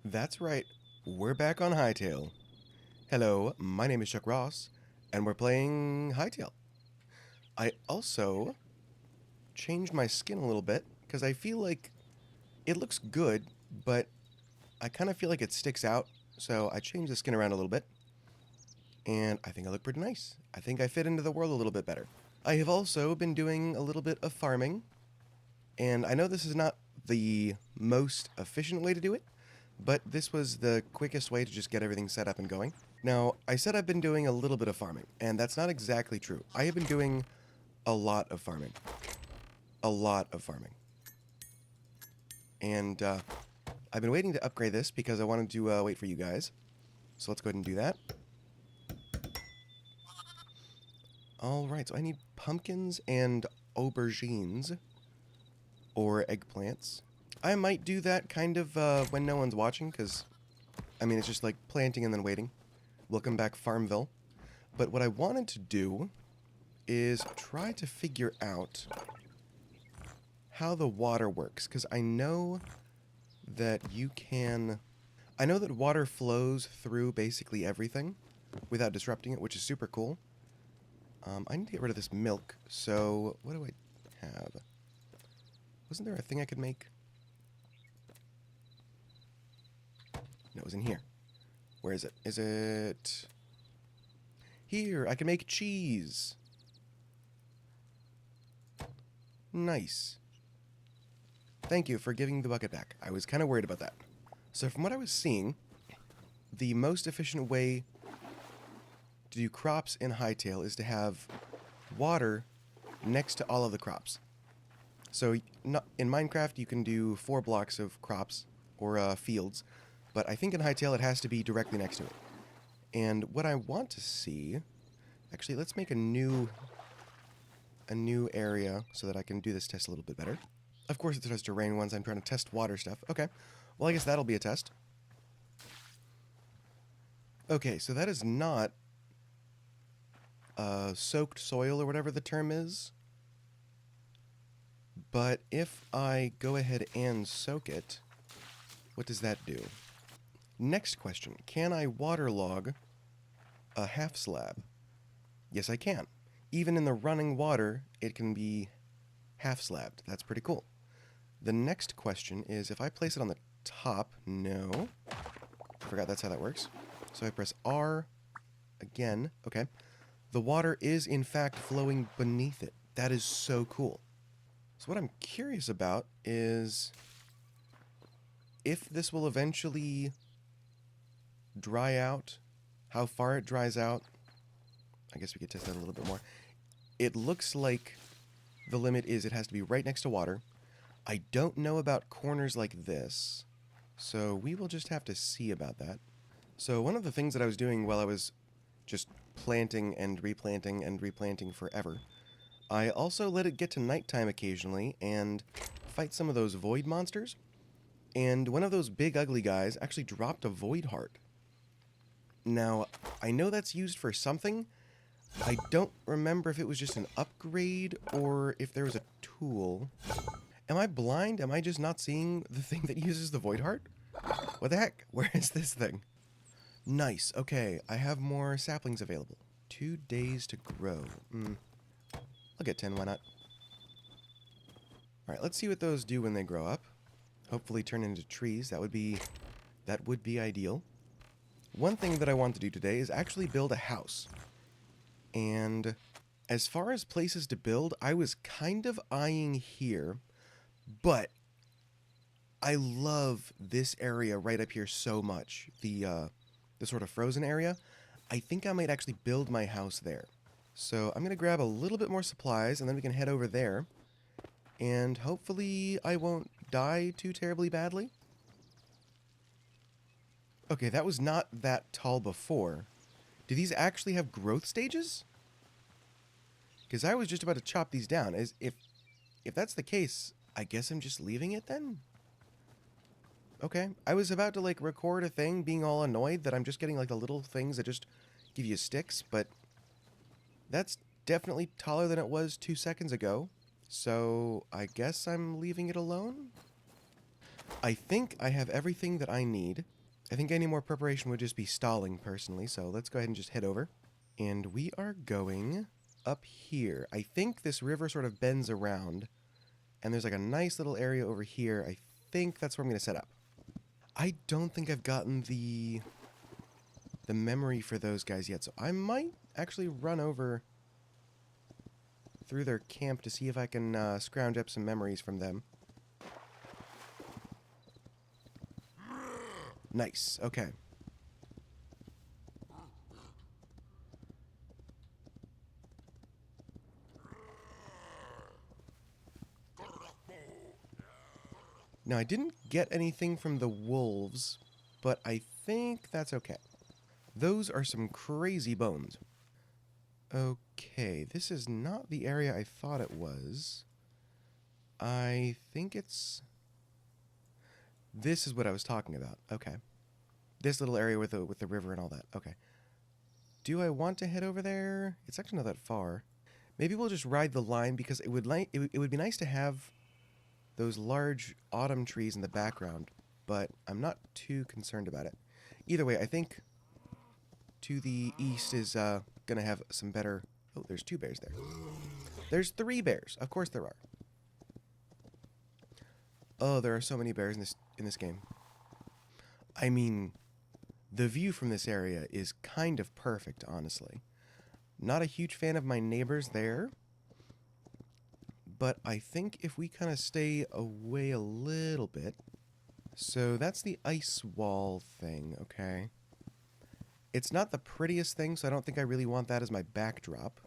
That's right, we're back on Hytale. Hello, my name is Chuck Ross, and we're playing Hytale. I also changed my skin a little bit because I feel like it looks good, but I kind of feel like it sticks out, so I changed the skin around a little bit, and I think I look pretty nice. I think I fit into the world a little bit better. I have also been doing a little bit of farming, and I know this is not the most efficient way to do it, but this was the quickest way to just get everything set up and going. Now, I said I've been doing a little bit of farming, and that's not exactly true. I have been doing a lot of farming. A lot of farming. And I've been waiting to upgrade this because I wanted to wait for you guys. So let's go ahead and do that. Alright, so I need pumpkins and aubergines. Or eggplants. I might do that kind of when no one's watching, because, I mean, it's just like planting and then waiting. Welcome back, Farmville. But what I wanted to do is try to figure out how the water works, because I know that you can... I know that water flows through basically everything without disrupting it, which is super cool. I need to get rid of this milk, so what do I have? Wasn't there a thing I could make? No, it was in here. Where is it? Is it... Here, I can make cheese. Nice. Thank you for giving the bucket back. I was kind of worried about that. So from what I was seeing, the most efficient way to do crops in Hytale is to have water next to all of the crops. So in Minecraft, you can do 4 blocks of crops or fields, but I think in Hytale it has to be directly next to it. And what I want to see... Actually, let's make a new area so that I can do this test a little bit better. Of course it starts to rain once I'm trying to test water stuff. Okay, well I guess that'll be a test. Okay, so that is not soaked soil or whatever the term is. But if I go ahead and soak it, what does that do? Next question, can I waterlog a half slab? Yes, I can. Even in the running water, it can be half slabbed. That's pretty cool. The next question is, if I place it on the top, no. I forgot that's how that works. So I press R again. Okay. The water is, in fact, flowing beneath it. That is so cool. So what I'm curious about is if this will eventually dry out, how far it dries out. I guess we could test that a little bit more. It looks like the limit is it has to be right next to water. I don't know about corners like this, so we will just have to see about that. So one of the things that I was doing while I was just planting and replanting forever, I also let it get to nighttime occasionally and fight some of those void monsters. And one of those big ugly guys actually dropped a void heart. Now, I know that's used for something. I don't remember if it was just an upgrade or if there was a tool. Am I blind? Am I just not seeing the thing that uses the void heart? What the heck? Where is this thing? Nice. Okay, I have more saplings available. 2 days to grow. I'll get 10, why not? Alright, let's see what those do when they grow up. Hopefully turn into trees. That would be ideal. One thing that I want to do today is actually build a house. And as far as places to build, I was kind of eyeing here, but I love this area right up here so much. The sort of frozen area. I think I might actually build my house there. So I'm going to grab a little bit more supplies, and then we can head over there. And hopefully I won't die too terribly badly. Okay, that was not that tall before. Do these actually have growth stages? Because I was just about to chop these down. If that's the case, I guess I'm just leaving it then? Okay, I was about to like record a thing being all annoyed that I'm just getting like the little things that just give you sticks, but that's definitely taller than it was 2 seconds ago. So I guess I'm leaving it alone? I think I have everything that I need. I think any more preparation would just be stalling, personally, so let's go ahead and just head over. And we are going up here. I think this river sort of bends around, and there's like a nice little area over here. I think that's where I'm going to set up. I don't think I've gotten the memory for those guys yet, so I might actually run over through their camp to see if I can scrounge up some memories from them. Nice, okay. Now, I didn't get anything from the wolves, but I think that's okay. Those are some crazy bones. Okay, this is not the area I thought it was. I think it's... This is what I was talking about. Okay. This little area with the river and all that. Okay. Do I want to head over there? It's actually not that far. Maybe we'll just ride the line because it would be nice to have those large autumn trees in the background, but I'm not too concerned about it. Either way, I think to the east is going to have some better... Oh, there's 2 bears there. There's 3 bears. Of course there are. Oh, there are so many bears in this game. I mean, the view from this area is kind of perfect, honestly. Not a huge fan of my neighbors there, but I think if we kind of stay away a little bit... So that's the ice wall thing, okay. It's not the prettiest thing, so I don't think I really want that as my backdrop.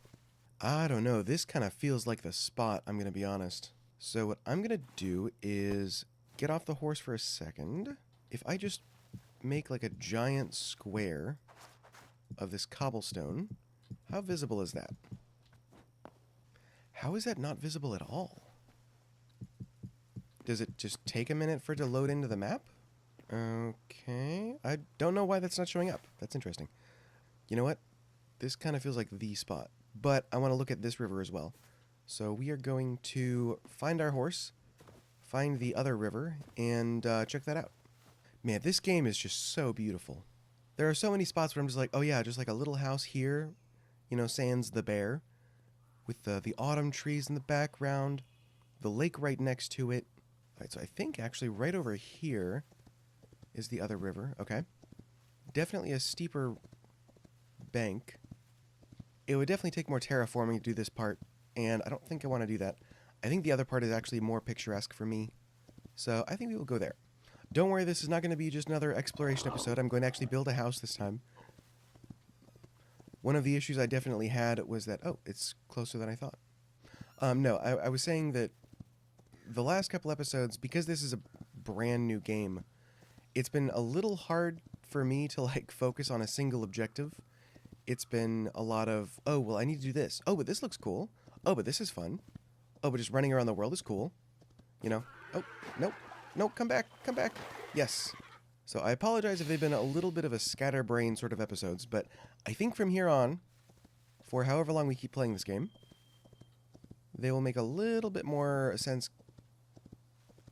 I don't know, this kind of feels like the spot, I'm going to be honest. So what I'm going to do is get off the horse for a second. If I just make like a giant square of this cobblestone, how visible is that? How is that not visible at all? Does it just take a minute for it to load into the map? Okay, I don't know why that's not showing up. That's interesting. You know what? This kind of feels like the spot. But I want to look at this river as well. So we are going to find our horse, find the other river, and check that out. Man, this game is just so beautiful. There are so many spots where I'm just like, oh yeah, just like a little house here, you know, sans the bear, with the autumn trees in the background, the lake right next to it. All right, so I think actually right over here is the other river. Okay. Definitely a steeper bank. It would definitely take more terraforming to do this part, and I don't think I want to do that. I think the other part is actually more picturesque for me, so I think we will go there. Don't worry, this is not going to be just another exploration episode. I'm going to actually build a house this time. One of the issues I definitely had was that, oh, it's closer than I thought. No, I was saying that the last couple episodes, because this is a brand new game, it's been a little hard for me to like focus on a single objective. It's been a lot of, oh, well, I need to do this. Oh, but this looks cool. Oh, but this is fun. Oh, but just running around the world is cool. You know? Oh, nope. Nope, come back. Come back. Yes. So I apologize if they've been a little bit of a scatterbrain sort of episodes, but I think from here on, for however long we keep playing this game, they will make a little bit more sense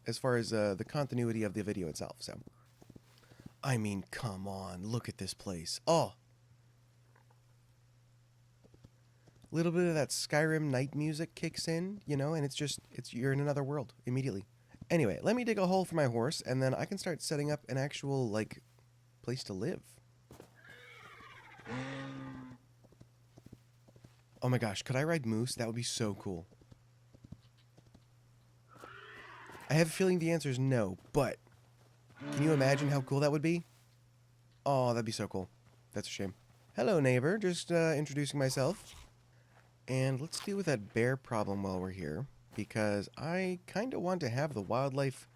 as far as the continuity of the video itself. So, I mean, come on. Look at this place. Oh! Little bit of that Skyrim night music kicks in, you know, and you're in another world immediately. Anyway, let me dig a hole for my horse, and then I can start setting up an actual, like, place to live. Oh my gosh, could I ride moose? That would be so cool. I have a feeling the answer is no, but can you imagine how cool that would be? Oh, that'd be so cool. That's a shame. Hello, neighbor. Just introducing myself. And let's deal with that bear problem while we're here, because I kind of want to have the wildlife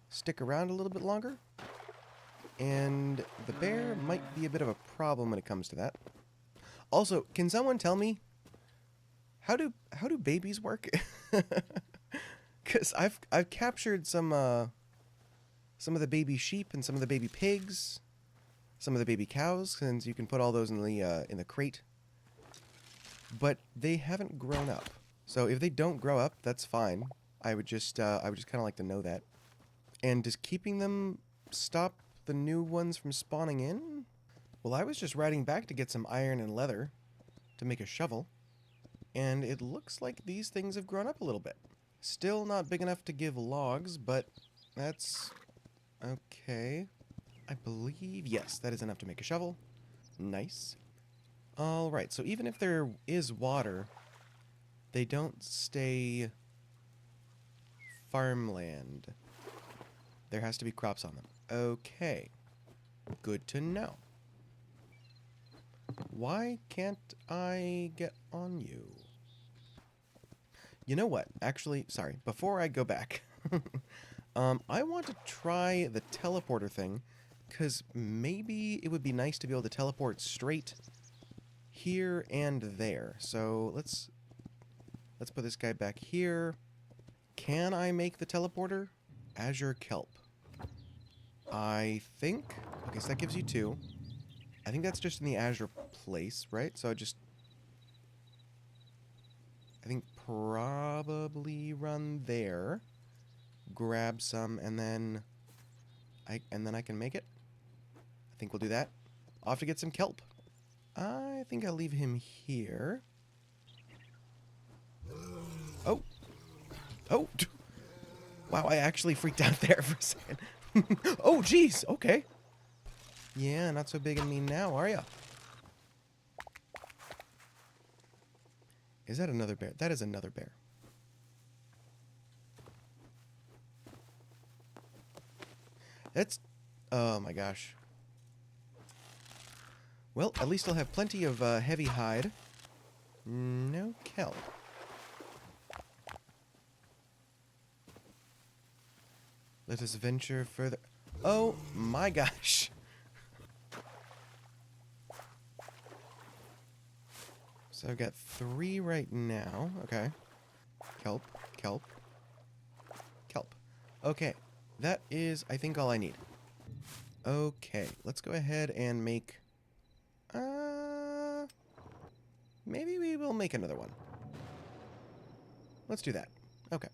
stick around a little bit longer. And the bear might be a bit of a problem when it comes to that. Also, can someone tell me how do babies work? Because I've captured some of the baby sheep and some of the baby pigs, some of the baby cows, since you can put all those in the crate. But they haven't grown up. So if they don't grow up, that's fine. I would just kind of like to know that. And does keeping them stop the new ones from spawning in? Well, I was just riding back to get some iron and leather to make a shovel, and it looks like these things have grown up a little bit. Still not big enough to give logs, but that's okay. I believe, yes, that is enough to make a shovel. Nice. Alright, so even if there is water, they don't stay farmland. There has to be crops on them. Okay. Good to know. Why can't I get on you? You know what? Actually, sorry, before I go back, I want to try the teleporter thing, because maybe it would be nice to be able to teleport straight here and there. So let's put this guy back here. Can I make the teleporter? Azure Kelp. I think... Okay, so that gives you 2. I think that's just in the Azure place, right? So I think probably run there, grab some, and then I can make it. I think we'll do that. Off to get some kelp. I think I'll leave him here. Oh. Oh. Wow, I actually freaked out there for a second. Oh, jeez. Okay. Yeah, not so big and mean now, are ya? Is that another bear? That is another bear. That's... Oh my gosh. Well, at least I'll have plenty of heavy hide. No kelp. Let us venture further. Oh my gosh. So I've got 3 right now. Okay. Kelp, kelp, kelp. Okay. That is, I think, all I need. Okay. Let's go ahead and make... Maybe we will make another one. Let's do that. Okay.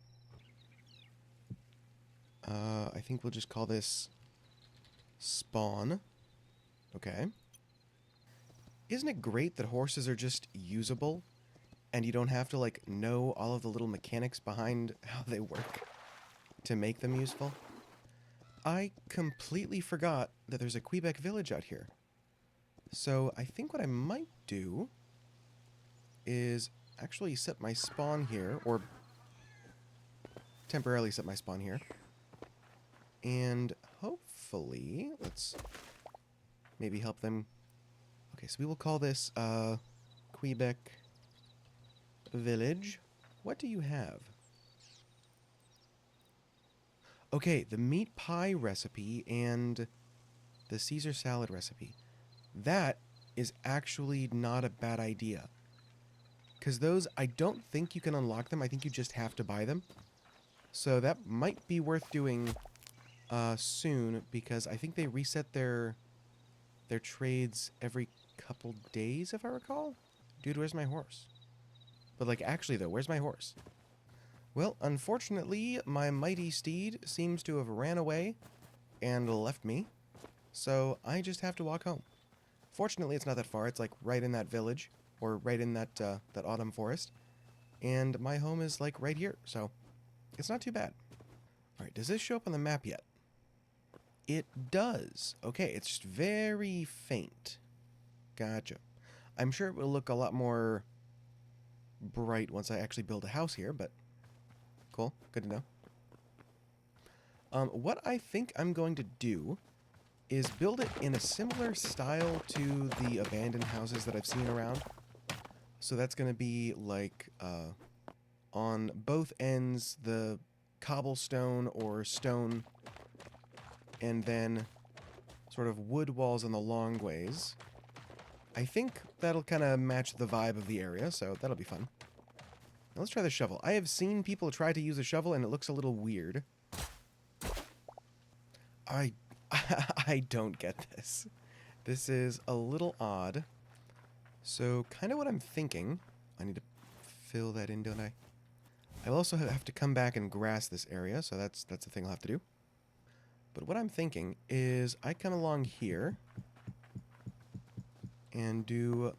I think we'll just call this spawn. Okay. Isn't it great that horses are just usable and you don't have to, like, know all of the little mechanics behind how they work to make them useful? I completely forgot that there's a Quebec village out here. So I think what I might do is actually set my spawn here, or temporarily set my spawn here. And hopefully, let's maybe help them. Okay, so we will call this Quebec Village. What do you have? Okay, the meat pie recipe and the Caesar salad recipe. That is actually not a bad idea. Because those, I don't think you can unlock them. I think you just have to buy them. So that might be worth doing soon, because I think they reset their trades every couple days, if I recall. Dude, where's my horse? But, like, actually, though, where's my horse? Well, unfortunately, my mighty steed seems to have ran away and left me, so I just have to walk home. Fortunately, it's not that far. It's, like, right in that village, or right in that autumn forest, and my home is, like, right here, so it's not too bad. Alright, does this show up on the map yet? It does. Okay, it's just very faint. Gotcha. I'm sure it will look a lot more bright once I actually build a house here, but cool. Good to know. What I think I'm going to do is build it in a similar style to the abandoned houses that I've seen around. So that's going to be like on both ends the cobblestone or stone, and then sort of wood walls on the long ways. I think that'll kind of match the vibe of the area, so that'll be fun. Now let's try the shovel. I have seen people try to use a shovel, and it looks a little weird. I don't get this. This is a little odd. So kind of what I'm thinking... I need to fill that in, don't I? I'll also have to come back and grass this area, so that's the thing I'll have to do. But what I'm thinking is I come along here and do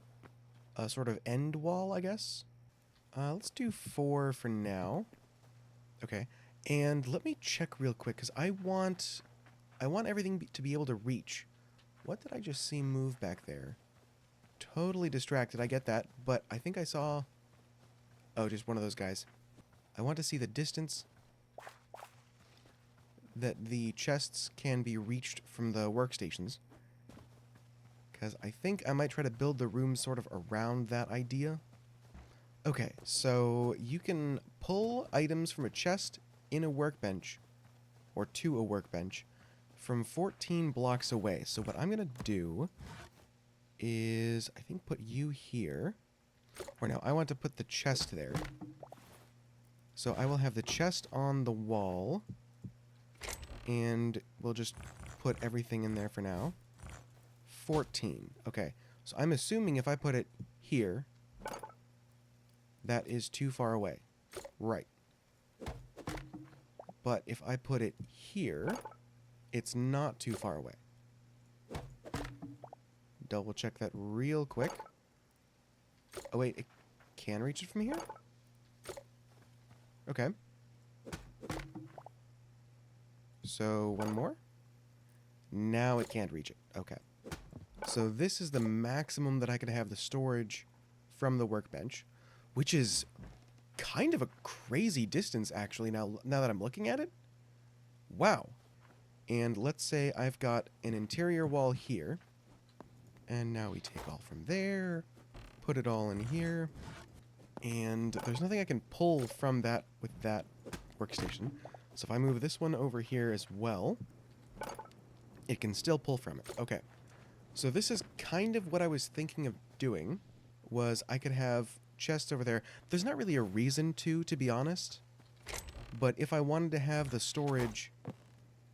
a sort of end wall, I guess. Let's do 4 for now. Okay. And let me check real quick, because I want everything to be able to reach. What did I just see move back there? Totally distracted, I get that, but I think I saw... Oh, just one of those guys. I want to see the distance that the chests can be reached from the workstations. Because I think I might try to build the room sort of around that idea. Okay, so you can pull items from a chest in a workbench, or to a workbench, from 14 blocks away. So what I'm going to do is, I think, put you here. Or no, I want to put the chest there. So I will have the chest on the wall, and we'll just put everything in there for now. 14. Okay, so I'm assuming if I put it here, that is too far away. Right. But if I put it here, it's not too far away. Double check that real quick. Oh wait, it can reach it from here? Okay. So, one more. Now it can't reach it. Okay. So this is the maximum that I can have the storage from the workbench, which is kind of a crazy distance, actually, now that I'm looking at it. Wow. And let's say I've got an interior wall here. And now we take all from there, put it all in here. And there's nothing I can pull from that with that workstation. So if I move this one over here as well, it can still pull from it. Okay. So this is kind of what I was thinking of doing, was I could have chests over there. There's not really a reason to be honest. But if I wanted to have the storage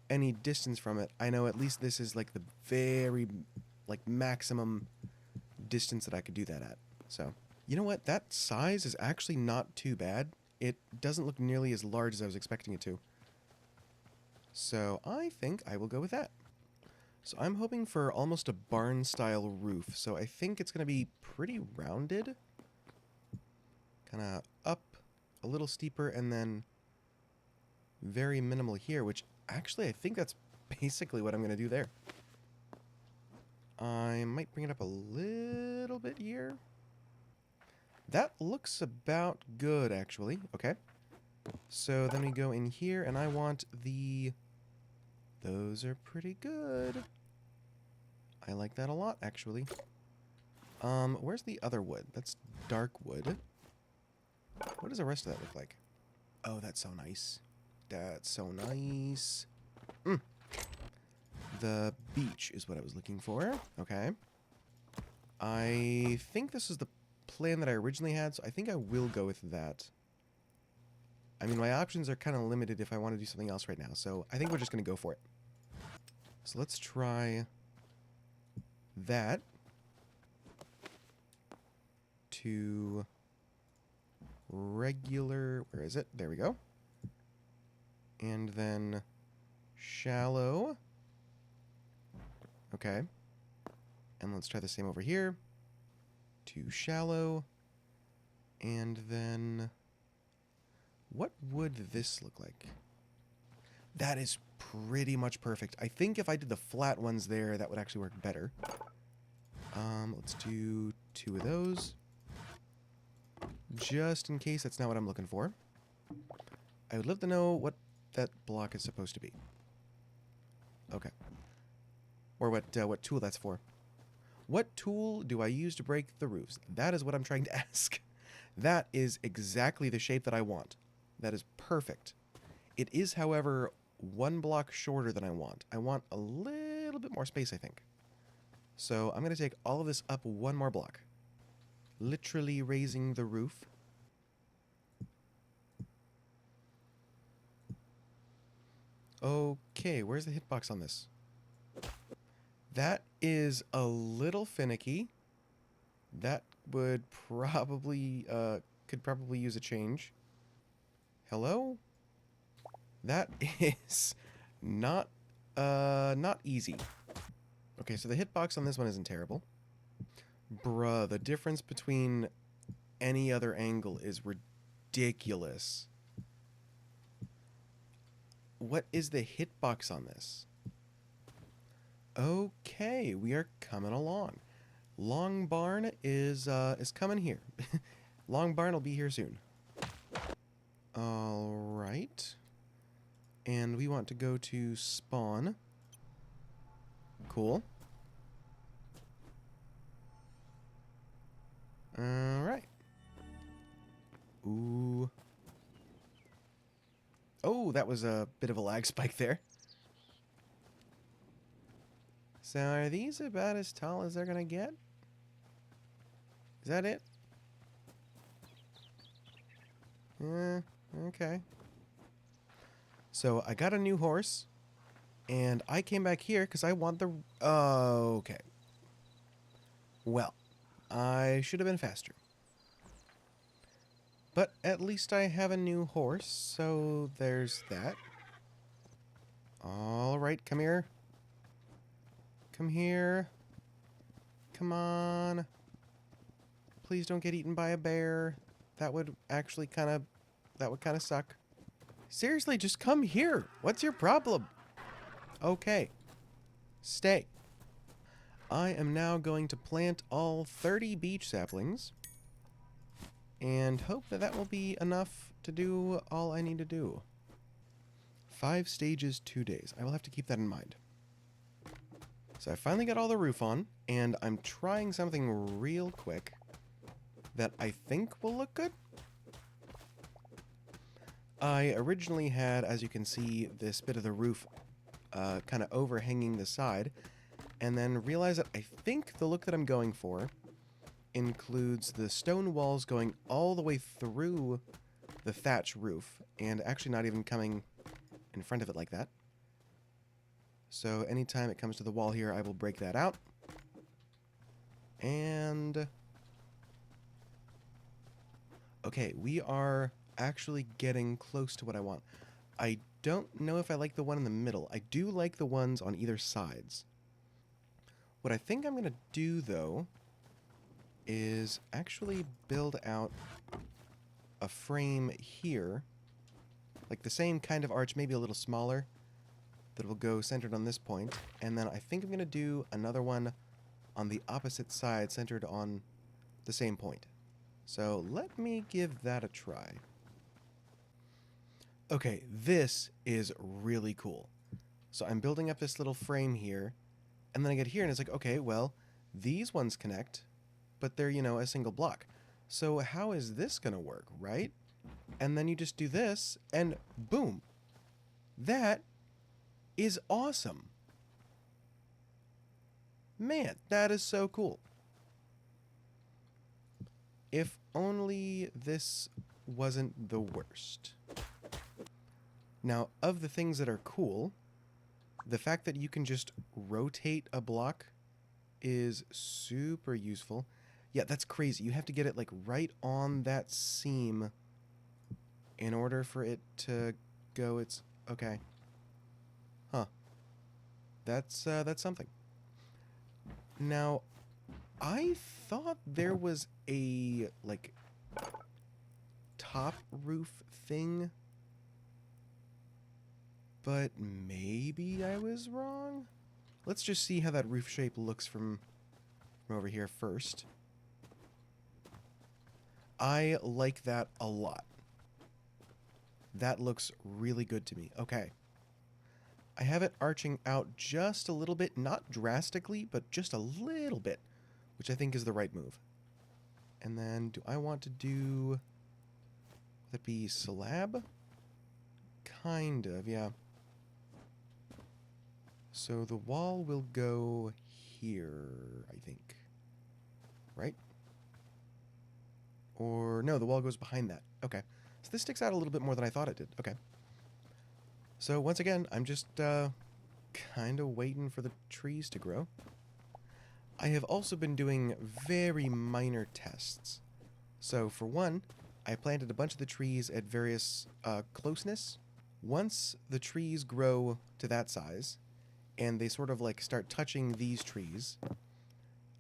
any distance from it, I know at least this is like the very, like, maximum distance that I could do that at. So, you know what? That size is actually not too bad. It doesn't look nearly as large as I was expecting it to. So I think I will go with that. So I'm hoping for almost a barn-style roof. So I think it's going to be pretty rounded. Kind of up, a little steeper, and then very minimal here, which actually I think that's basically what I'm going to do there. I might bring it up a little bit here. That looks about good, actually. Okay. So then we go in here, and I want the... Those are pretty good. I like that a lot, actually. Where's the other wood? That's dark wood. What does the rest of that look like? Oh, that's so nice. That's so nice. The beach is what I was looking for. Okay. I think this is the plan that I originally had, so I think I will go with that. I mean, my options are kind of limited if I want to do something else right now, so I think we're just going to go for it. So let's try that to regular, where is it? There we go. And then shallow. Okay. And let's try the same over here. To shallow. And then what would this look like? That is pretty much perfect. I think if I did the flat ones there, that would actually work better. Let's do 2 of those. Just in case that's not what I'm looking for. I would love to know what that block is supposed to be. Okay. Or what tool that's for. What tool do I use to break the roofs? That is what I'm trying to ask. That is exactly the shape that I want. That is perfect. It is, however, 1 block shorter than I want. I want a little bit more space, I think. So I'm going to take all of this up 1 more block. Literally raising the roof. Okay, where's the hitbox on this? That is a little finicky. That would probably, could probably use a change. Hello? That is not Not easy. Okay, so the hitbox on this one isn't terrible. Bruh, the difference between any other angle is ridiculous. What is the hitbox on this? Okay, we are coming along. Long Barn is coming here. Long Barn will be here soon. Alright. And we want to go to spawn. Cool. Alright. Ooh. Oh, that was a bit of a lag spike there. So are these about as tall as they're gonna get? Is that it? Okay. So I got a new horse, and I came back here because I want the... okay. Well, I should have been faster. But at least I have a new horse, so there's that. Alright, come here. Come here. Come on. Please don't get eaten by a bear. That would actually kind of suck. Seriously, just come here. What's your problem? Okay. Stay. I am now going to plant all 30 beech saplings and hope that that will be enough to do all I need to do. 5 stages, 2 days. I will have to keep that in mind. So I finally got all the roof on, and I'm trying something real quick that I think will look good. I originally had, as you can see, this bit of the roof kind of overhanging the side, and then realized that I think the look that I'm going for includes the stone walls going all the way through the thatch roof, and actually not even coming in front of it like that. So anytime it comes to the wall here, I will break that out. And... okay, we are actually getting close to what I want. I don't know if I like the one in the middle. I do like the ones on either sides. What I think I'm going to do, though, is actually build out a frame here. Like the same kind of arch, maybe a little smaller, that will go centered on this point. And then I think I'm going to do another one on the opposite side, centered on the same point. So let me give that a try. Okay, this is really cool. So I'm building up this little frame here, and then I get here and it's like, okay, well, these ones connect, but they're, you know, a single block. So how is this gonna work, right? And then you just do this, and boom. That is awesome. Man, that is so cool. If only this wasn't the worst. Now, of the things that are cool, the fact that you can just rotate a block is super useful. Yeah, that's crazy. You have to get it like right on that seam in order for it to go. It's okay. Huh. That's something. Now, I thought there was a like top roof thing, but maybe I was wrong. Let's just see how that roof shape looks from over here first. I like that a lot. That looks really good to me. Okay. I have it arching out just a little bit, not drastically, but just a little bit, which I think is the right move. And then do I want to do... would it be slab? Kind of, yeah. So the wall will go here, I think. Right? Or, no, the wall goes behind that. Okay. So this sticks out a little bit more than I thought it did. Okay. So once again, I'm just kind of waiting for the trees to grow. I have also been doing very minor tests. So for one, I planted a bunch of the trees at various closeness. Once the trees grow to that size, and they sort of like start touching these trees,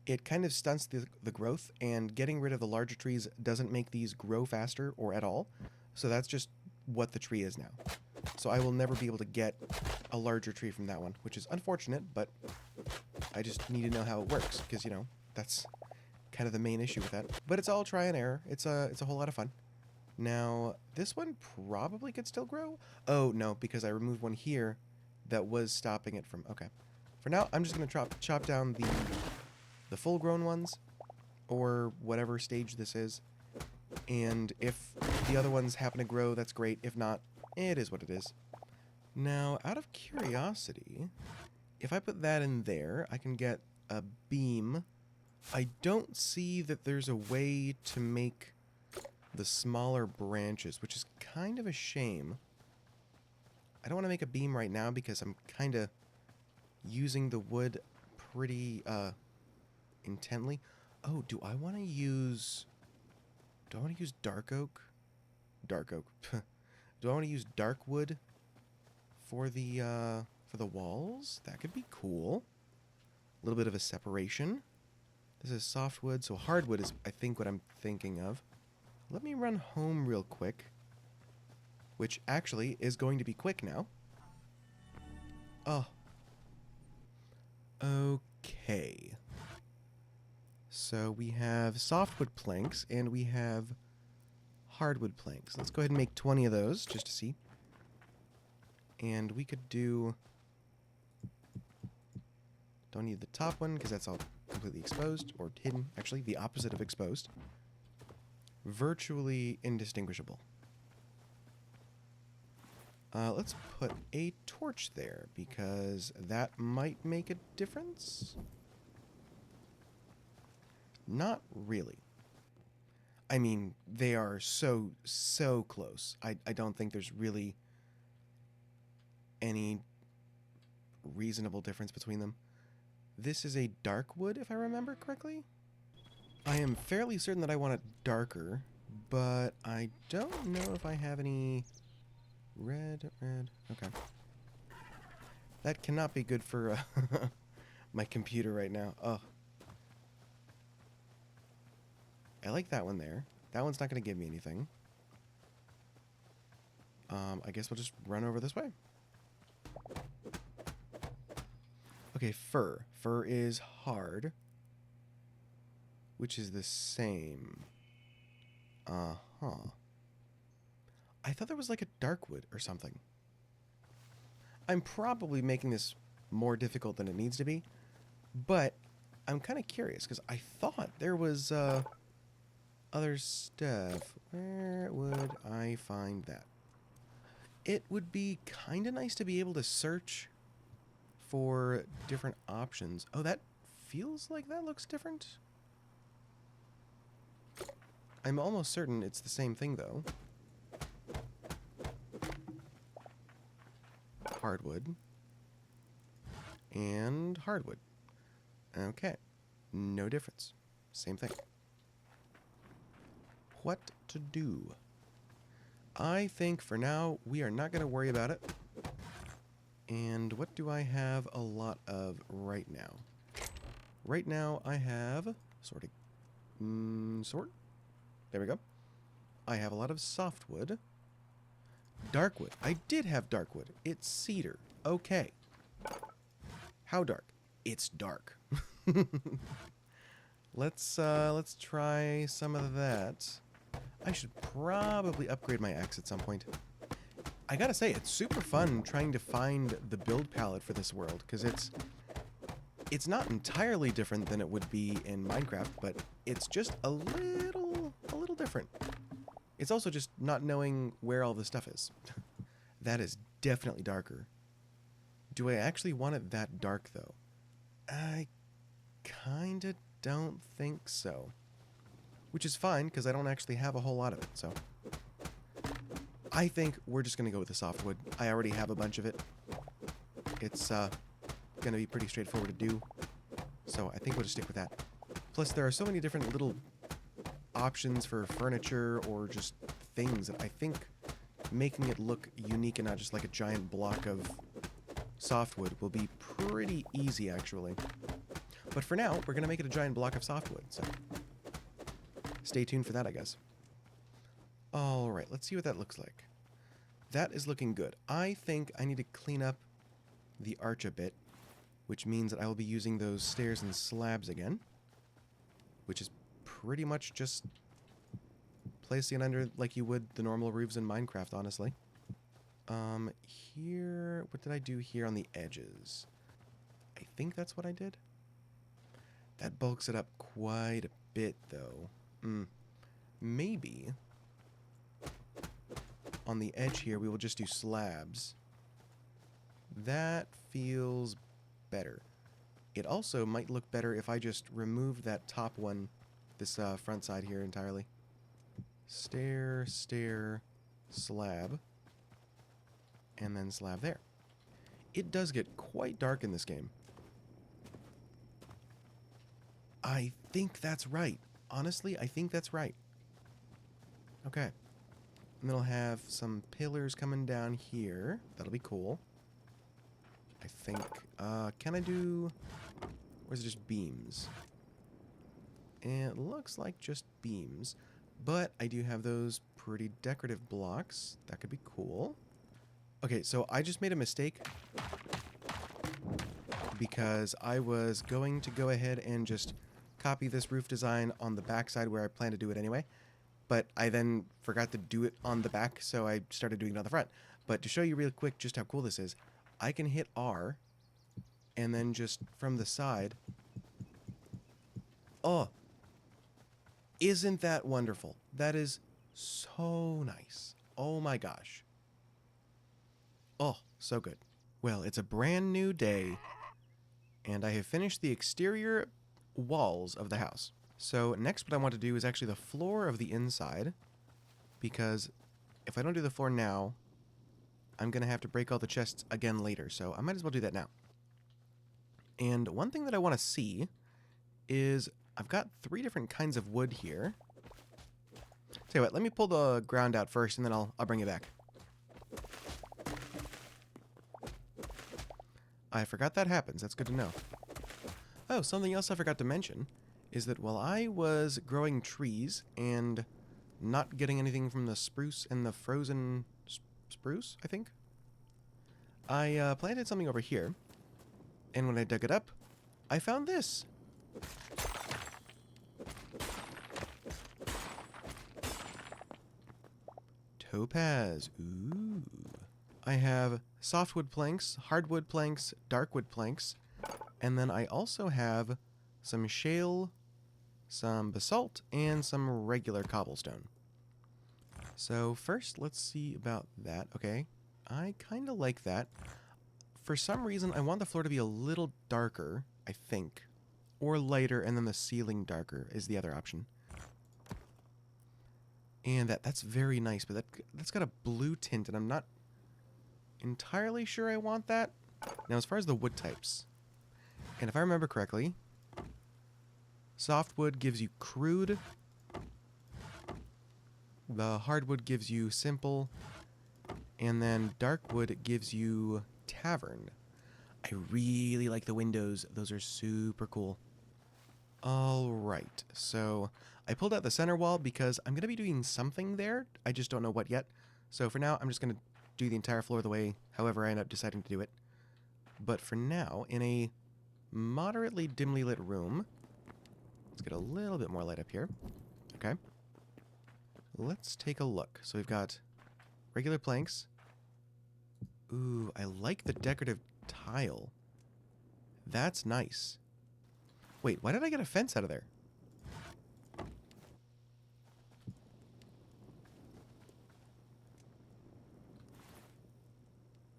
it kind of stunts the growth, and getting rid of the larger trees doesn't make these grow faster or at all. So that's just what the tree is now. So I will never be able to get a larger tree from that one, which is unfortunate, but I just need to know how it works, because, you know, that's kind of the main issue with that. But it's all try and error. It's a whole lot of fun. Now, this one probably could still grow. Oh, no, because I removed one here that was stopping it from... Okay. For now, I'm just going to chop down the full-grown ones, or whatever stage this is. And if the other ones happen to grow, that's great. If not, it is what it is. Now, out of curiosity, if I put that in there, I can get a beam. I don't see that there's a way to make the smaller branches, which is kind of a shame. I don't want to make a beam right now because I'm kind of using the wood pretty intently. Oh, do I want to use... Do I want to use dark oak? Dark oak. Do I want to use dark wood for the walls? That could be cool. A little bit of a separation. This is softwood, so hardwood is, I think, what I'm thinking of. Let me run home real quick, which actually is going to be quick now. Oh. Okay. So we have softwood planks, and we have hardwood planks. Let's go ahead and make 20 of those, just to see. And we could do... Don't need the top one, because that's all completely exposed, or hidden, actually, the opposite of exposed. Virtually indistinguishable. Let's put a torch there, because that might make a difference. Not really. I mean, they are so close. I don't think there's really any reasonable difference between them. This is a dark wood, if I remember correctly. I am fairly certain that I want it darker, but I don't know if I have any... Red. Okay. That cannot be good for my computer right now. Oh. I like that one there. That one's not going to give me anything. I guess we'll just run over this way. Okay, fir. Fir is hard, which is the same. Uh-huh. I thought there was like a dark wood or something. I'm probably making this more difficult than it needs to be, but I'm kind of curious because I thought there was other stuff. Where would I find that? It would be kind of nice to be able to search for different options. Oh, that feels like that looks different. I'm almost certain it's the same thing, though. Hardwood. And hardwood. Okay. No difference. Same thing. What to do? I think for now we are not going to worry about it. And what do I have a lot of right now? Right now I have sort. There we go. I have a lot of softwood. Darkwood. I did have darkwood. It's cedar. Okay. How dark? It's dark. Let's try some of that. I should probably upgrade my axe at some point. I gotta say, it's super fun trying to find the build palette for this world, because it's not entirely different than it would be in Minecraft, but it's just a little different. It's also just not knowing where all the stuff is. That is definitely darker. Do I actually want it that dark, though? I kinda don't think so. Which is fine, because I don't actually have a whole lot of it, so... I think we're just going to go with the softwood. I already have a bunch of it. It's going to be pretty straightforward to do. So I think we'll just stick with that. Plus, there are so many different little options for furniture or just things that I think making it look unique and not just like a giant block of softwood will be pretty easy, actually. But for now, we're going to make it a giant block of softwood, so stay tuned for that, I guess. Alright, let's see what that looks like. That is looking good. I think I need to clean up the arch a bit, which means that I will be using those stairs and slabs again, which is pretty much just placing it under like you would the normal roofs in Minecraft, honestly. Here, what did I do here on the edges? I think that's what I did. That bulks it up quite a bit, though. Maybe on the edge here, we will just do slabs. That feels better. It also might look better if I just remove that top one, this front side here entirely. Stair, stair, slab, and then slab there. It does get quite dark in this game. I think that's right. Honestly, I think that's right. Okay. And then I'll have some pillars coming down here. That'll be cool. I think. Can I do... Or is it just beams? And it looks like just beams. But I do have those pretty decorative blocks. That could be cool. Okay, so I just made a mistake. Because I was going to go ahead and just copy this roof design on the back side where I plan to do it anyway. But I then forgot to do it on the back, so I started doing it on the front. But to show you real quick just how cool this is, I can hit R, and then just from the side... Oh! Isn't that wonderful? That is so nice. Oh my gosh. Oh, so good. Well, it's a brand new day, and I have finished the exterior walls of the house. So next what I want to do is actually the floor of the inside, because if I don't do the floor now, I'm going to have to break all the chests again later, so I might as well do that now. And one thing that I want to see is I've got 3 different kinds of wood here. Tell you what, let me pull the ground out first, and then I'll bring it back. I forgot that happens. That's good to know. Oh, something else I forgot to mention is that while I was growing trees and not getting anything from the spruce and the frozen spruce, I think, I planted something over here, and when I dug it up, I found this. Topaz. Ooh. I have softwood planks, hardwood planks, darkwood planks, and then I also have some shale, some basalt, and some regular cobblestone. So first, let's see about that. Okay, I kind of like that. For some reason, I want the floor to be a little darker, I think. Or lighter, and then the ceiling darker is the other option. And that's very nice, but that's got a blue tint, and I'm not entirely sure I want that. Now, as far as the wood types, and if I remember correctly, softwood gives you crude, the hardwood gives you simple, and then darkwood gives you tavern. I really like the windows. Those are super cool. Alright, so I pulled out the center wall because I'm going to be doing something there. I just don't know what yet. So for now, I'm just going to do the entire floor the way, however I end up deciding to do it. But for now, in a moderately dimly lit room, let's get a little bit more light up here. Okay. Let's take a look. So we've got regular planks. Ooh, I like the decorative tile. That's nice. Wait, why did I get a fence out of there?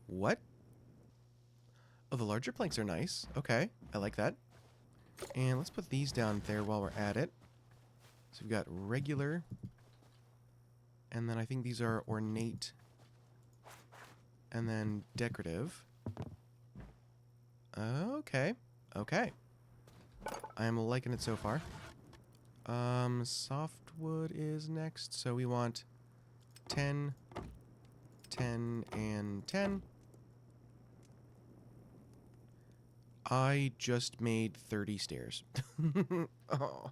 What? Oh, the larger planks are nice. Okay, I like that. And let's put these down there while we're at it. So we've got regular. And then I think these are ornate. And then decorative. Okay. Okay. I'm liking it so far. Softwood is next. So we want 10, 10, and 10. I just made 30 stairs. Oh.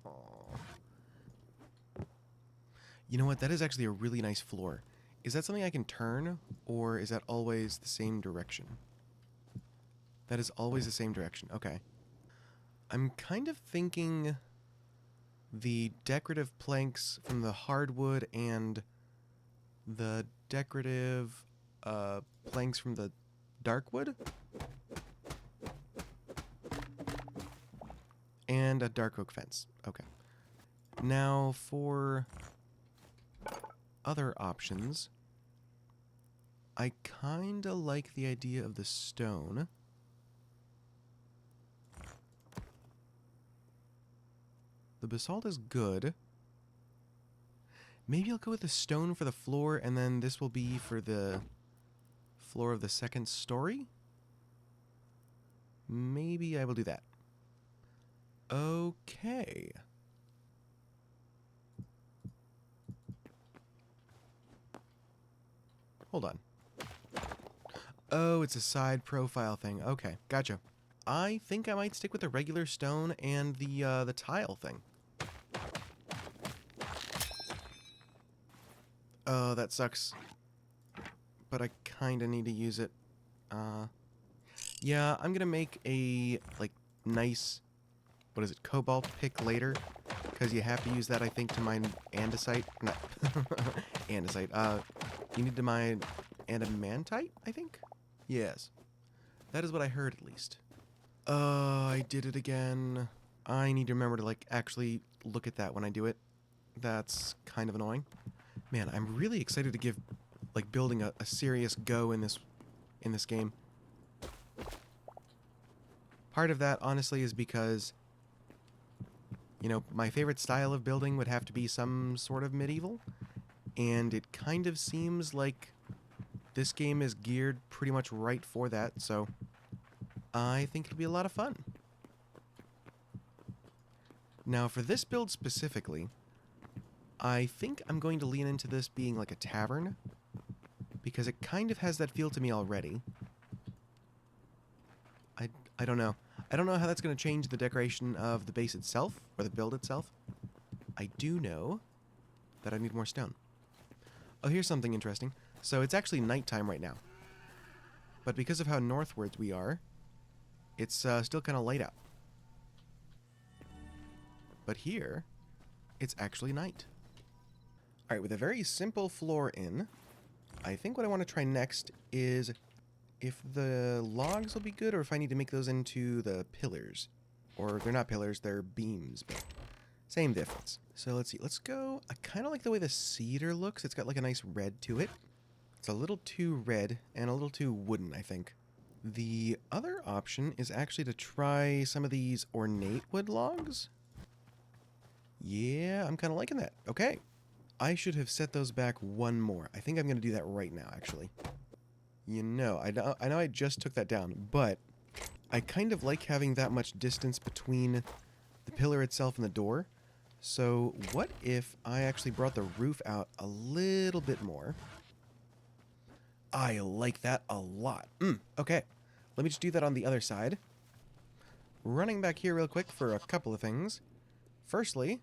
You know what? That is actually a really nice floor. Is that something I can turn, or is that always the same direction? That is always the same direction. Okay. I'm kind of thinking the decorative planks from the hardwood and the decorative planks from the darkwood and a dark oak fence. Okay. Now for other options, I kind of like the idea of the stone. The basalt is good. Maybe I'll go with the stone for the floor, and then this will be for the floor of the second story? Maybe I will do that. Okay. Hold on. Oh, it's a side profile thing. Okay, gotcha. I think I might stick with the regular stone and the tile thing. Oh, that sucks. But I kind of need to use it. Yeah, I'm gonna make a, like, nice, what is it, cobalt pick later. Because you have to use that, I think, to mine andesite. No, andesite. You need to mine adamantite, I think? Yes. That is what I heard, at least. I did it again. I need to remember to, like, actually look at that when I do it. That's kind of annoying. Man, I'm really excited to give, like, building a serious go in this game. Part of that, honestly, is because, you know, my favorite style of building would have to be some sort of medieval, and it kind of seems like this game is geared pretty much right for that, so I think it'll be a lot of fun. Now, for this build specifically, I think I'm going to lean into this being like a tavern, because it kind of has that feel to me already. I don't know. I don't know how that's going to change the decoration of the base itself, or the build itself. I do know that I need more stone. Oh, here's something interesting. So it's actually nighttime right now. But because of how northwards we are, it's still kind of light out. But here, it's actually night. Alright, with a very simple floor in, I think what I want to try next is if the logs will be good, or if I need to make those into the pillars. Or they're not pillars, they're beams, but same difference. So let's see, let's go. I kind of like the way the cedar looks. It's got like a nice red to it. It's a little too red and a little too wooden, I think. The other option is actually to try some of these ornate wood logs. Yeah, I'm kind of liking that. Okay. I should have set those back one more. I think I'm going to do that right now, actually. You know, I know I just took that down, but I kind of like having that much distance between the pillar itself and the door. So what if I actually brought the roof out a little bit more? I like that a lot. Okay. Let me just do that on the other side. Running back here real quick for a couple of things. Firstly,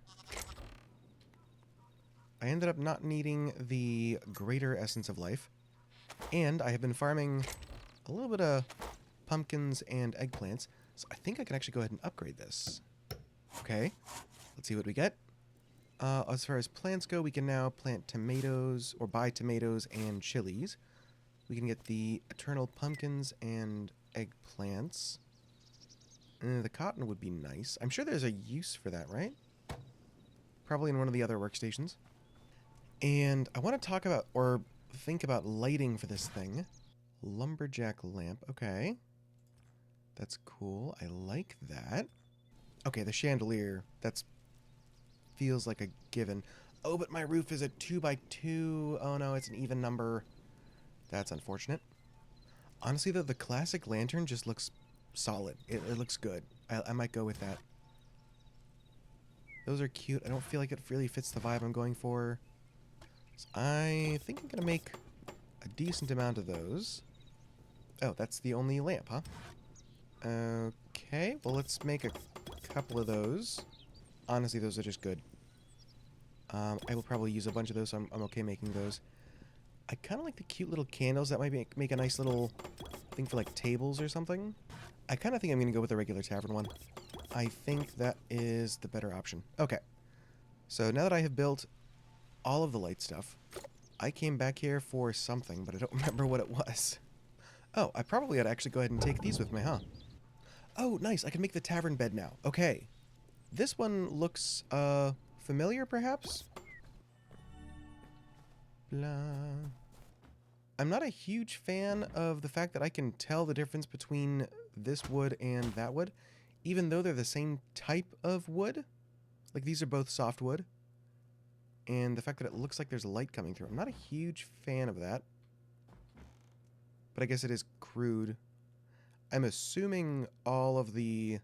I ended up not needing the greater essence of life. And I have been farming a little bit of pumpkins and eggplants. So I think I can actually go ahead and upgrade this. Okay. Let's see what we get. As far as plants go, we can now plant tomatoes, or buy tomatoes and chilies. We can get the eternal pumpkins and eggplants. The cotton would be nice. I'm sure there's a use for that, right? Probably in one of the other workstations. And I want to talk about, or think about lighting for this thing. Lumberjack lamp. Okay. That's cool. I like that. Okay, the chandelier. That's feels like a given. Oh, but my roof is a 2x2. Oh no, it's an even number. That's unfortunate. Honestly, though, the classic lantern just looks solid. It looks good. I might go with that. Those are cute. I don't feel like it really fits the vibe I'm going for. So I think I'm going to make a decent amount of those. Oh, that's the only lamp, huh? Okay, well, let's make a couple of those. Honestly, those are just good. I will probably use a bunch of those, so I'm okay making those. I kind of like the cute little candles. That might make a nice little thing for, like, tables or something. I kind of think I'm going to go with the regular tavern one. I think that is the better option. Okay. So now that I have built all of the light stuff, I came back here for something, but I don't remember what it was. Oh, I probably ought to actually go ahead and take these with me, huh? Oh, nice. I can make the tavern bed now. Okay. This one looks, familiar, perhaps? Blah. I'm not a huge fan of the fact that I can tell the difference between this wood and that wood, even though they're the same type of wood. Like, these are both softwood. And the fact that it looks like there's light coming through. I'm not a huge fan of that. But I guess it is crude. I'm assuming all of the...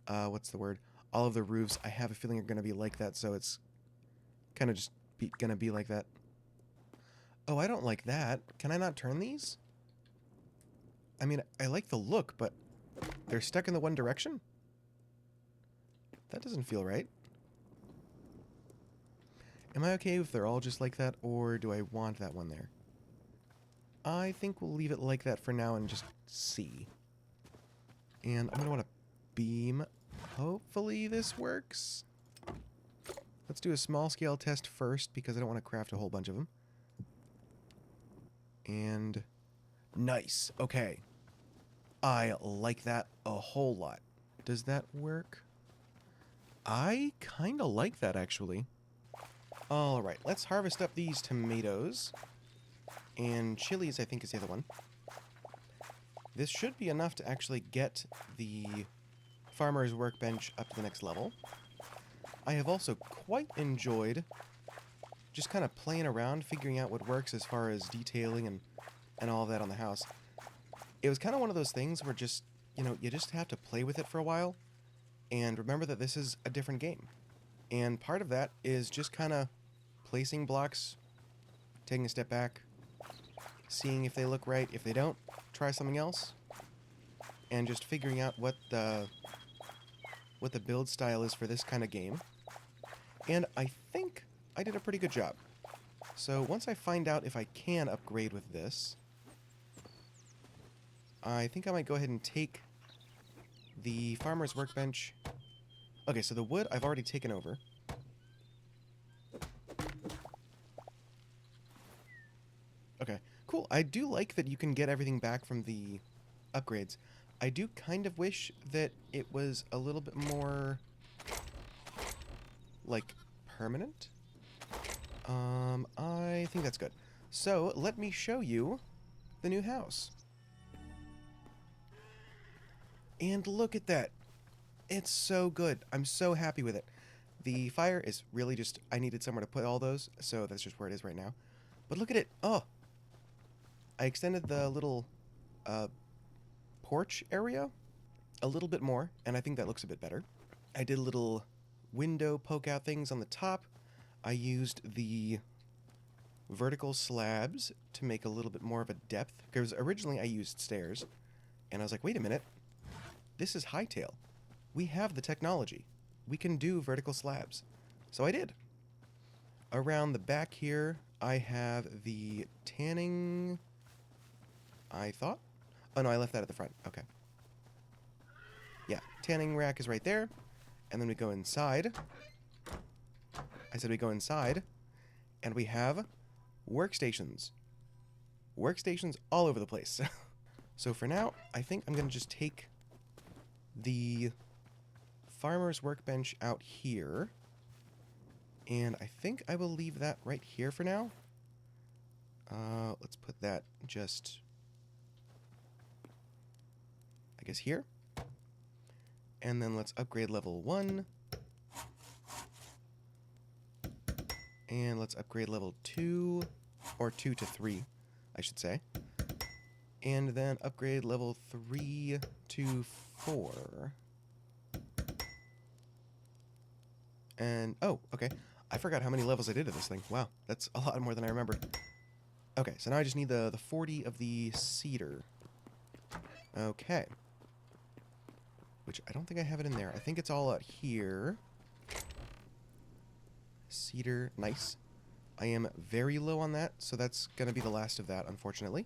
what's the word? All of the roofs, I have a feeling, are going to be like that, so it's kind of just going to be like that. Oh, I don't like that. Can I not turn these? I mean, I like the look, but they're stuck in the one direction? That doesn't feel right. Am I okay if they're all just like that, or do I want that one there? I think we'll leave it like that for now and just see. And I'm going to want to beam. Hopefully this works. Let's do a small scale test first, because I don't want to craft a whole bunch of them. And nice. Okay. I like that a whole lot. Does that work? I kind of like that, actually. Alright, let's harvest up these tomatoes. And chilies, I think, is the other one. This should be enough to actually get the farmer's workbench up to the next level. I have also quite enjoyed just kind of playing around, figuring out what works as far as detailing and all of that on the house. It was kind of one of those things where just, you know, you just have to play with it for a while and remember that this is a different game. And part of that is just kind of placing blocks, taking a step back, seeing if they look right. If they don't, try something else, and just figuring out what the build style is for this kind of game. And I think I did a pretty good job. So once I find out if I can upgrade with this, I think I might go ahead and take the farmer's workbench. Okay, so the wood I've already taken over. Okay, cool. I do like that you can get everything back from the upgrades. I do kind of wish that it was a little bit more, like, permanent. I think that's good. So, let me show you the new house. And look at that. It's so good. I'm so happy with it. The fire is really just, I needed somewhere to put all those, so that's just where it is right now. But look at it. Oh! I extended the little, porch area a little bit more, and I think that looks a bit better. I did little window poke-out things on the top. I used the vertical slabs to make a little bit more of a depth, because originally I used stairs, and I was like, wait a minute, this is Hytale. We have the technology. We can do vertical slabs. So I did. Around the back here, I have the tanning, I thought? Oh no, I left that at the front. Okay. Yeah, tanning rack is right there. And then we go inside. I said we go inside. And we have workstations. Workstations all over the place. So for now, I think I'm going to just take the farmer's workbench out here. And I think I will leave that right here for now. Let's put that just, I guess, here. And then let's upgrade level 1. And let's upgrade level 2, or 2 to 3, I should say. And then upgrade level 3 to 4. And, oh, okay. I forgot how many levels I did to this thing. Wow, that's a lot more than I remembered. Okay, so now I just need the 40 of the cedar. Okay. which I don't think I have it in there. I think it's all out here. Cedar, nice. I am very low on that, so that's going to be the last of that, unfortunately.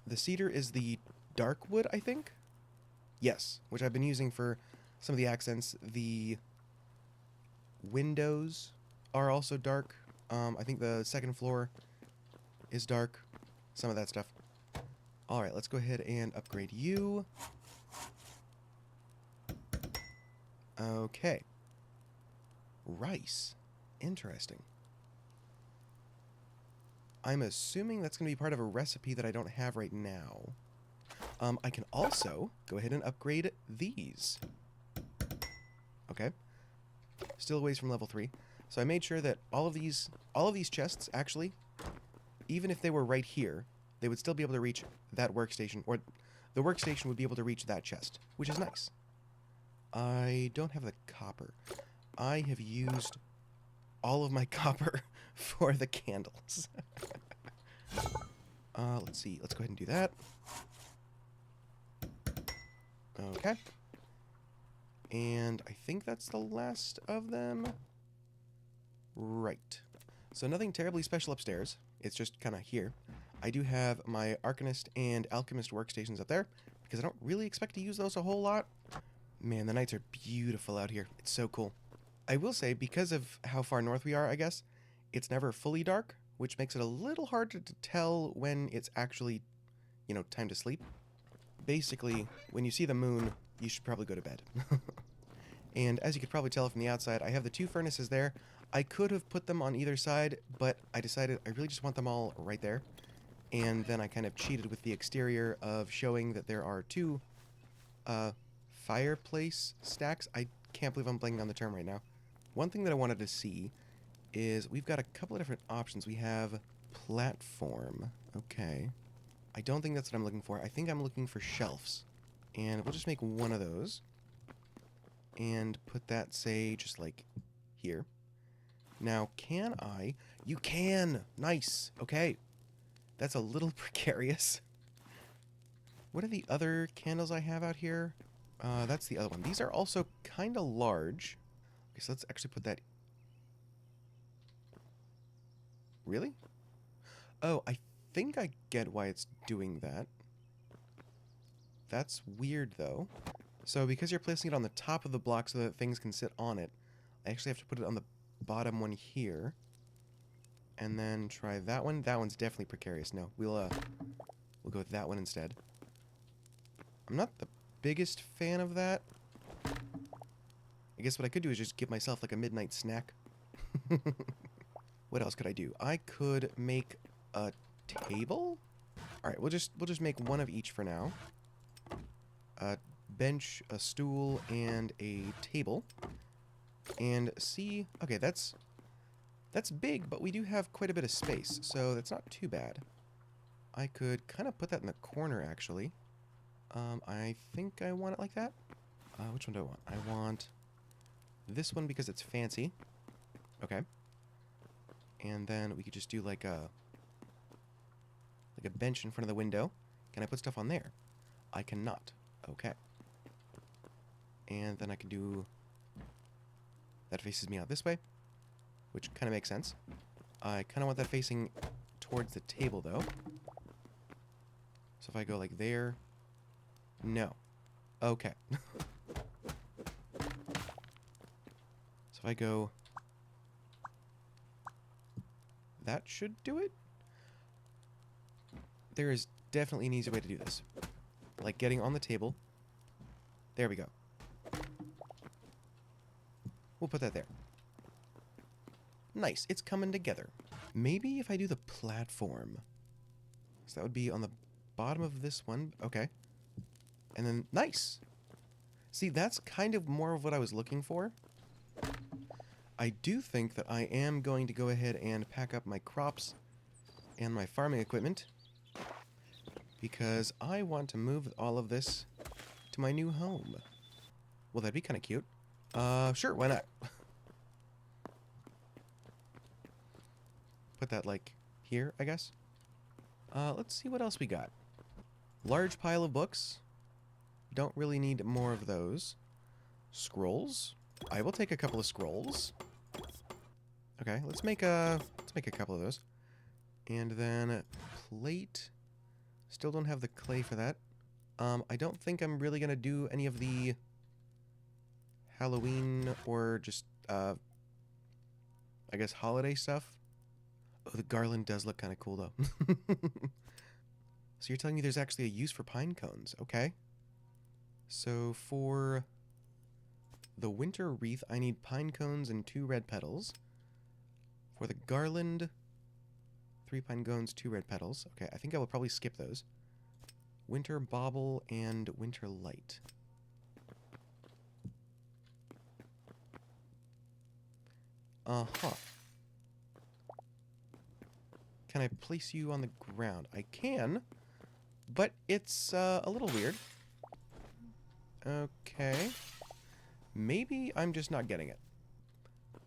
The cedar is the dark wood, I think? Yes, which I've been using for some of the accents. The windows are also dark. I think the second floor is dark. Some of that stuff. Alright, let's go ahead and upgrade you. Okay. Rice. Interesting. I'm assuming that's going to be part of a recipe that I don't have right now. I can also go ahead and upgrade these. Okay. Still a ways from level 3. So I made sure that all of these chests, actually, even if they were right here, they would still be able to reach that workstation, or the workstation would be able to reach that chest, which is nice. I don't have the copper. I have used all of my copper for the candles. Let's see. Let's go ahead and do that. Okay. And I think that's the last of them. Right. So nothing terribly special upstairs. It's just kind of here. I do have my Arcanist and Alchemist workstations up there, because I don't really expect to use those a whole lot. Man, the nights are beautiful out here. It's so cool. I will say, because of how far north we are, I guess, it's never fully dark, which makes it a little hard to tell when it's actually, you know, time to sleep. Basically, when you see the moon, you should probably go to bed. And as you could probably tell from the outside, I have the 2 furnaces there. I could have put them on either side, but I decided I really just want them all right there. And then I kind of cheated with the exterior of showing that there are 2 fireplace stacks. I can't believe I'm blanking on the term right now. One thing that I wanted to see is we've got a couple of different options. We have platform. Okay. I don't think that's what I'm looking for. I think I'm looking for shelves. And we'll just make one of those. And put that, say, just like here. Now, can I? You can! Nice! Okay. That's a little precarious. What are the other candles I have out here? That's the other one. These are also kind of large. Okay, so let's actually put that... Really? Oh, I think I get why it's doing that. That's weird, though. So because you're placing it on the top of the block so that things can sit on it, I actually have to put it on the bottom one here. And then try that one. That one's definitely precarious. No, we'll go with that one instead. I'm not the biggest fan of that. I guess what I could do is just give myself like a midnight snack. What else could I do? I could make a table? Alright, we'll just make one of each for now. A bench, a stool, and a table. And see... Okay, that's big, but we do have quite a bit of space, so that's not too bad. I could kind of put that in the corner, actually. I think I want it like that. Which one do I want? I want this one because it's fancy. Okay. And then we could just do like a bench in front of the window. Can I put stuff on there? I cannot. Okay. And then I can do... That faces me out this way, which kind of makes sense. I kind of want that facing towards the table, though. So if I go like there... No. Okay. So if I go... That should do it? There is definitely an easy way to do this. Like getting on the table. There we go. We'll put that there. Nice. It's coming together. Maybe if I do the platform. So that would be on the bottom of this one. Okay. And then, nice. See, that's kind of more of what I was looking for. I do think that I am going to go ahead and pack up my crops and my farming equipment, because I want to move all of this to my new home. Well, that'd be kind of cute. Sure, why not? Put that, like, here, I guess. Let's see what else we got. Large pile of books. Don't really need more of those. Scrolls? I will take a couple of scrolls. Okay, let's make a couple of those. And then plate. Still don't have the clay for that. I don't think I'm really gonna do any of the Halloween or just I guess holiday stuff. Oh, the garland does look kind of cool though. So you're telling me there's actually a use for pine cones. Okay. So for the winter wreath, I need pine cones and 2 red petals. For the garland, 3 pine cones, 2 red petals. Okay, I think I will probably skip those. Winter bauble and winter light. Uh-huh. Can I place you on the ground? I can, but it's a little weird. Okay. Maybe I'm just not getting it.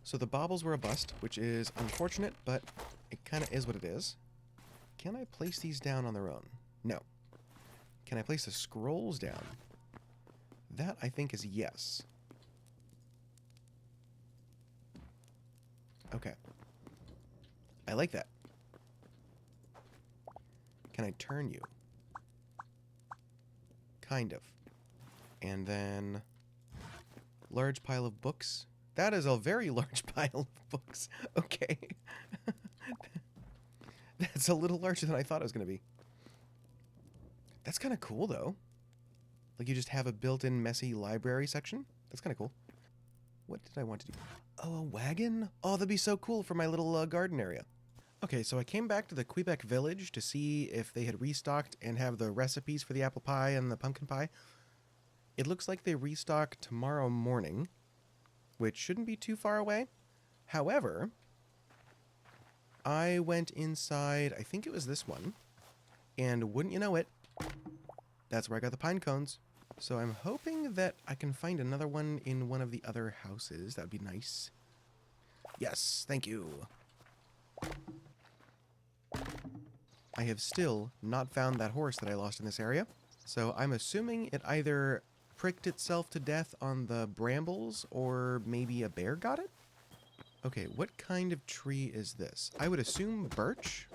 So the baubles were a bust, which is unfortunate, but it kind of is what it is. Can I place these down on their own? No. Can I place the scrolls down? That, I think, is yes. Okay. I like that. Can I turn you? Kind of. And then... large pile of books. That is a very large pile of books. Okay. That's a little larger than I thought it was going to be. That's kind of cool, though. Like, you just have a built-in messy library section. That's kind of cool. What did I want to do? Oh, a wagon? Oh, that'd be so cool for my little garden area. Okay, so I came back to the Quebec village to see if they had restocked and have the recipes for the apple pie and the pumpkin pie. It looks like they restock tomorrow morning, which shouldn't be too far away. However, I went inside, I think it was this one, and wouldn't you know it, that's where I got the pine cones. So I'm hoping that I can find another one in one of the other houses. That would be nice. Yes, thank you. I have still not found that horse that I lost in this area. So I'm assuming it either pricked itself to death on the brambles or maybe a bear got it? Okay, what kind of tree is this? I would assume birch?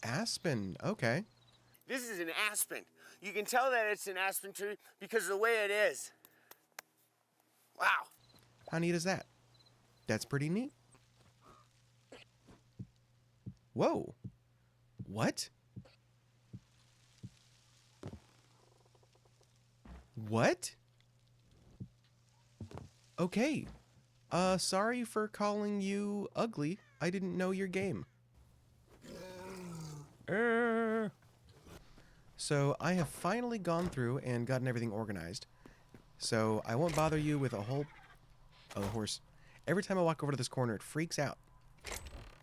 Aspen, okay. This is an aspen. You can tell that it's an aspen tree because of the way it is. Wow. How neat is that? That's pretty neat. Whoa. What? What? Okay. Sorry for calling you ugly. I didn't know your game. So I have finally gone through and gotten everything organized. So I won't bother you with a whole... Oh, the horse. Every time I walk over to this corner, it freaks out.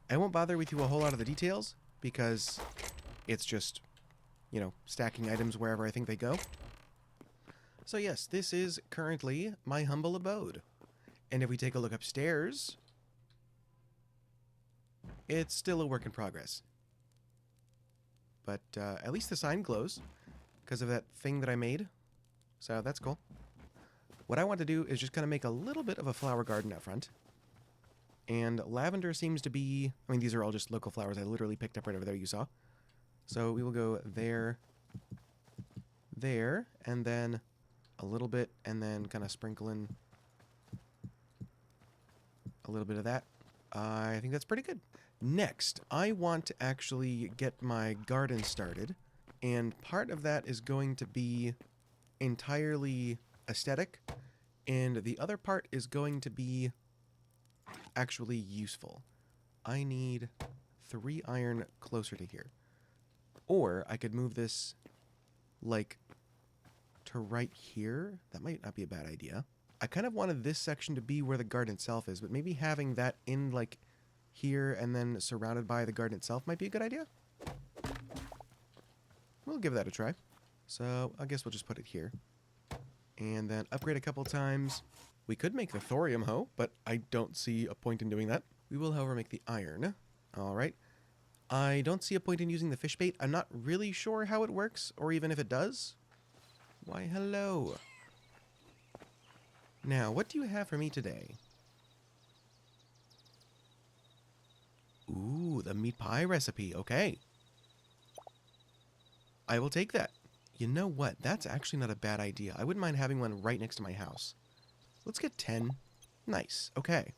I won't bother with you a whole lot of the details because it's just, you know, stacking items wherever I think they go. So yes, this is currently my humble abode. And if we take a look upstairs, it's still a work in progress. But at least the sign glows because of that thing that I made. So that's cool. What I want to do is just kind of make a little bit of a flower garden out front. And lavender seems to be... I mean, these are all just local flowers I literally picked up right over there, you saw. So we will go there, there, and then a little bit, and then kind of sprinkle in a little bit of that. I think that's pretty good. Next, I want to actually get my garden started, and part of that is going to be entirely aesthetic, and the other part is going to be actually useful. I need 3 iron closer to here. Or I could move this, like, to right here. That might not be a bad idea. I kind of wanted this section to be where the garden itself is, but maybe having that in, like, here and then surrounded by the garden itself might be a good idea. We'll give that a try. So I guess we'll just put it here. And then upgrade a couple times. We could make the thorium hoe, but I don't see a point in doing that. We will, however, make the iron. All right. I don't see a point in using the fish bait. I'm not really sure how it works, or even if it does. Why, hello. Now, what do you have for me today? Ooh, the meat pie recipe. Okay. I will take that. You know what? That's actually not a bad idea. I wouldn't mind having one right next to my house. Let's get 10. Nice. Okay.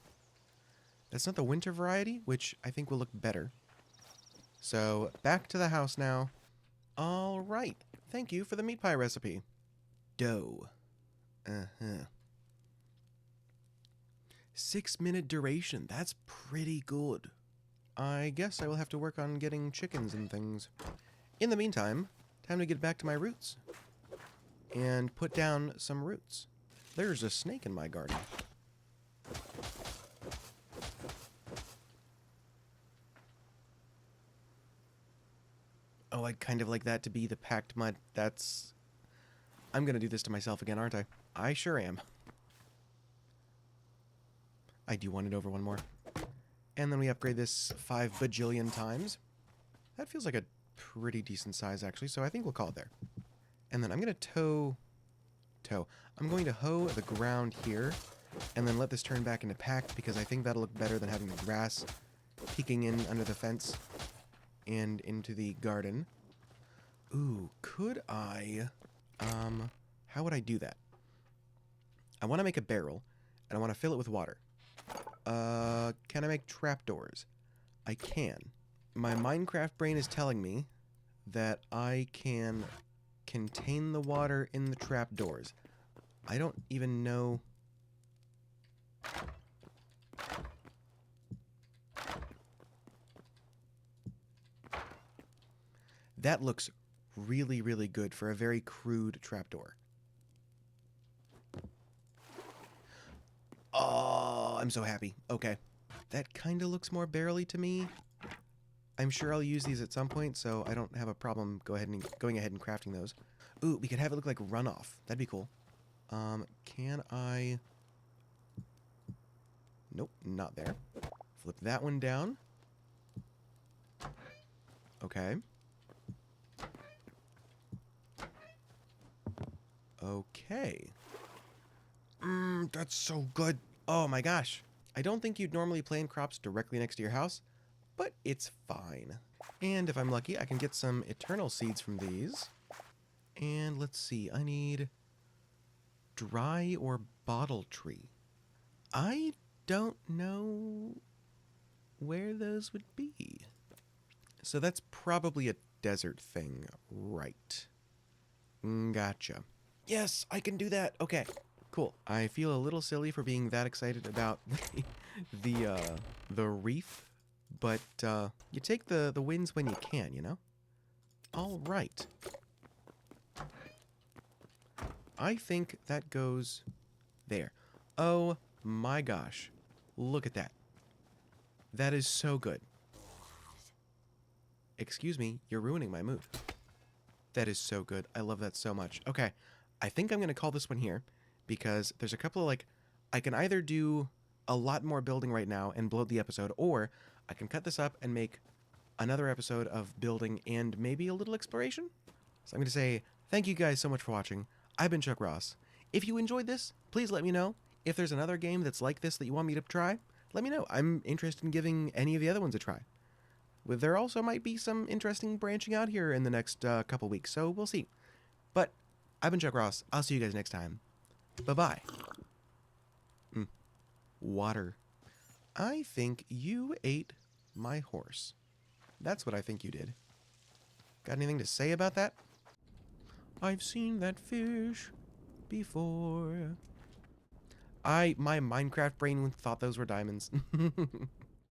That's not the winter variety, which I think will look better. So, back to the house now. All right. Thank you for the meat pie recipe. Dough. Uh-huh. 6-minute duration. That's pretty good. I guess I will have to work on getting chickens and things. In the meantime, time to get back to my roots. And put down some roots. There's a snake in my garden. Oh, I'd kind of like that to be the packed mud. That's... I'm gonna do this to myself again, aren't I? I sure am. I do want it over one more. And then we upgrade this 5 bajillion times. That feels like a pretty decent size, actually, so I think we'll call it there. And then I'm going to I'm going to hoe the ground here, and then let this turn back into packed, because I think that'll look better than having the grass peeking in under the fence and into the garden. Ooh, could I... how would I do that? I want to make a barrel, and I want to fill it with water. Can I make trapdoors? I can. My Minecraft brain is telling me that I can contain the water in the trapdoors. I don't even know... That looks really, really good for a very crude trapdoor. Oh, I'm so happy. Okay. That kind of looks more barrel-y to me. I'm sure I'll use these at some point, so I don't have a problem going ahead and crafting those. Ooh, we could have it look like runoff. That'd be cool. Can I... Nope, not there. Flip that one down. Okay. Okay. That's so good. Oh my gosh. I don't think you'd normally plant crops directly next to your house, but it's fine. And if I'm lucky, I can get some eternal seeds from these. And let's see, I need dry or bottle tree. I don't know where those would be. So that's probably a desert thing, right? Gotcha. Yes, I can do that. Okay, cool. I feel a little silly for being that excited about the reef, but you take the wins when you can, you know? All right. I think that goes there. Oh my gosh. Look at that. That is so good. Excuse me, you're ruining my mood. That is so good. I love that so much. Okay, I think I'm going to call this one here, because there's a couple of, like, I can either do a lot more building right now and bloat the episode, or I can cut this up and make another episode of building and maybe a little exploration. So I'm going to say thank you guys so much for watching. I've been Chuck Ross. If you enjoyed this, please let me know. If there's another game that's like this that you want me to try, let me know. I'm interested in giving any of the other ones a try. There also might be some interesting branching out here in the next couple weeks, so we'll see. But I've been Chuck Ross. I'll see you guys next time. Bye-bye. Water. I think you ate my horse. That's what I think you did. Got anything to say about that? I've seen that fish before. My Minecraft brain thought those were diamonds.